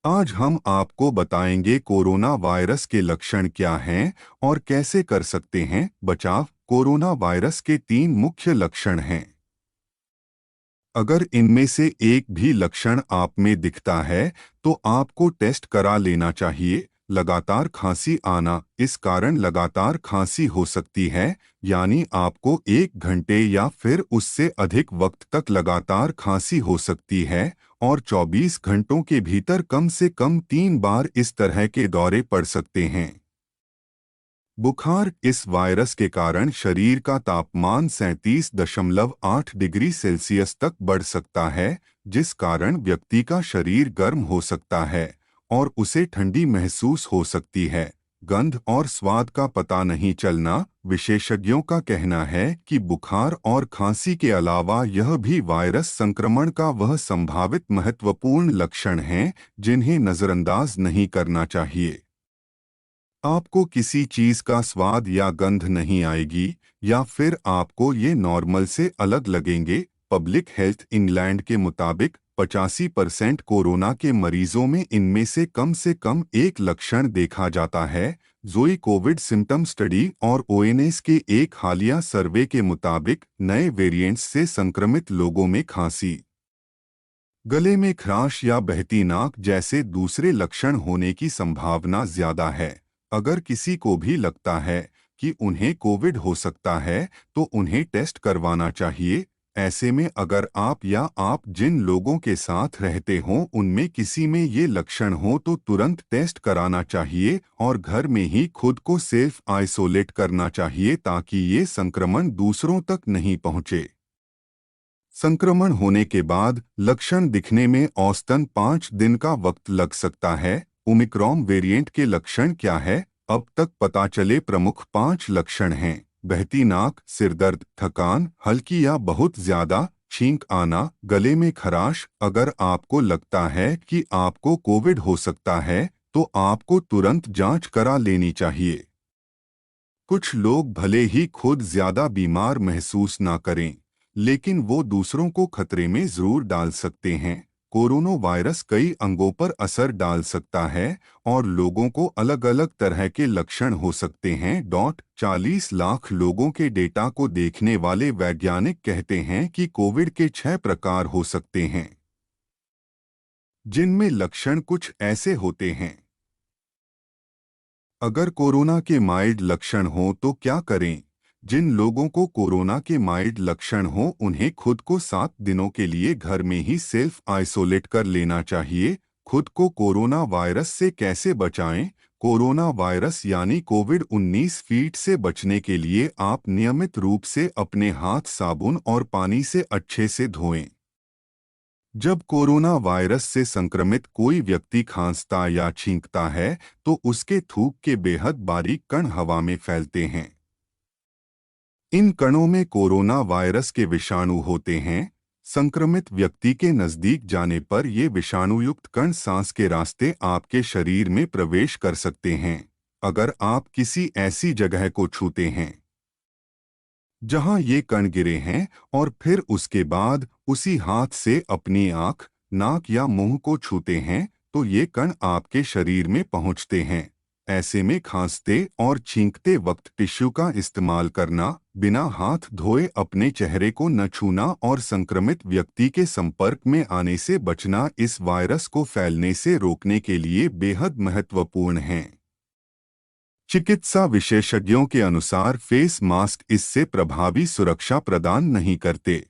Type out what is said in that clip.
आज हम आपको बताएंगे कोरोना वायरस के लक्षण क्या हैं और कैसे कर सकते हैं बचाव। कोरोना वायरस के 3 मुख्य लक्षण हैं। अगर इनमें से एक भी लक्षण आप में दिखता है तो आपको टेस्ट करा लेना चाहिए। लगातार खांसी आना, इस कारण लगातार खांसी हो सकती है, यानी आपको 1 घंटे या फिर उससे अधिक वक्त तक लगातार खांसी हो सकती है और 24 घंटों के भीतर कम से कम 3 बार इस तरह के दौरे पड़ सकते हैं। बुखार, इस वायरस के कारण शरीर का तापमान 37.8 डिग्री सेल्सियस तक बढ़ सकता है, जिस कारण व्यक्ति का शरीर गर्म हो सकता है और उसे ठंडी महसूस हो सकती है। गंध और स्वाद का पता नहीं चलना, विशेषज्ञों का कहना है कि बुखार और खांसी के अलावा यह भी वायरस संक्रमण का वह संभावित महत्वपूर्ण लक्षण हैं जिन्हें नज़रअंदाज नहीं करना चाहिए। आपको किसी चीज का स्वाद या गंध नहीं आएगी या फिर आपको ये नॉर्मल से अलग लगेंगे। पब्लिक हेल्थ इंग्लैंड के मुताबिक 85% कोरोना के मरीजों में इनमें से कम एक लक्षण देखा जाता है। जोई कोविड सिम्टम स्टडी और ओएनएस के एक हालिया सर्वे के मुताबिक नए वेरिएंट्स से संक्रमित लोगों में खांसी, गले में खराश या बहती नाक जैसे दूसरे लक्षण होने की संभावना ज्यादा है। अगर किसी को भी लगता है कि उन्हें कोविड हो सकता है तो उन्हें टेस्ट करवाना चाहिए। ऐसे में अगर आप या आप जिन लोगों के साथ रहते हों उनमें किसी में ये लक्षण हो तो तुरंत टेस्ट कराना चाहिए और घर में ही खुद को सेल्फ आइसोलेट करना चाहिए ताकि ये संक्रमण दूसरों तक नहीं पहुंचे। संक्रमण होने के बाद लक्षण दिखने में औसतन 5 दिन का वक्त लग सकता है। ओमिक्रॉन वेरिएंट के लक्षण क्या है? अब तक पता चले प्रमुख 5 लक्षण हैं। बहती नाक, सिरदर्द, थकान, हल्की या बहुत ज्यादा छींक आना, गले में खराश। अगर आपको लगता है कि आपको कोविड हो सकता है तो आपको तुरंत जांच करा लेनी चाहिए। कुछ लोग भले ही खुद ज्यादा बीमार महसूस ना करें, लेकिन वो दूसरों को खतरे में जरूर डाल सकते हैं। कोरोना वायरस कई अंगों पर असर डाल सकता है और लोगों को अलग अलग तरह के लक्षण हो सकते हैं। 40 लाख लोगों के डेटा को देखने वाले वैज्ञानिक कहते हैं कि कोविड के 6 प्रकार हो सकते हैं, जिनमें लक्षण कुछ ऐसे होते हैं। अगर कोरोना के माइल्ड लक्षण हो तो क्या करें? जिन लोगों को कोरोना के माइल्ड लक्षण हो उन्हें खुद को 7 दिनों के लिए घर में ही सेल्फ आइसोलेट कर लेना चाहिए। खुद को कोरोना वायरस से कैसे बचाएं? कोरोना वायरस यानी कोविड-19 फीट से बचने के लिए आप नियमित रूप से अपने हाथ साबुन और पानी से अच्छे से धोएं। जब कोरोना वायरस से संक्रमित कोई व्यक्ति खांसता या छींकता है तो उसके थूक के बेहद बारीक कण हवा में फैलते हैं। इन कणों में कोरोना वायरस के विषाणु होते हैं। संक्रमित व्यक्ति के नजदीक जाने पर ये विषाणुयुक्त कण सांस के रास्ते आपके शरीर में प्रवेश कर सकते हैं। अगर आप किसी ऐसी जगह को छूते हैं जहां ये कण गिरे हैं और फिर उसके बाद उसी हाथ से अपनी आंख, नाक या मुंह को छूते हैं तो ये कण आपके शरीर में पहुंचते हैं। ऐसे में खांसते और छींकते वक्त टिश्यू का इस्तेमाल करना, बिना हाथ धोए अपने चेहरे को न छूना और संक्रमित व्यक्ति के संपर्क में आने से बचना इस वायरस को फैलने से रोकने के लिए बेहद महत्वपूर्ण है। चिकित्सा विशेषज्ञों के अनुसार फेस मास्क इससे प्रभावी सुरक्षा प्रदान नहीं करते।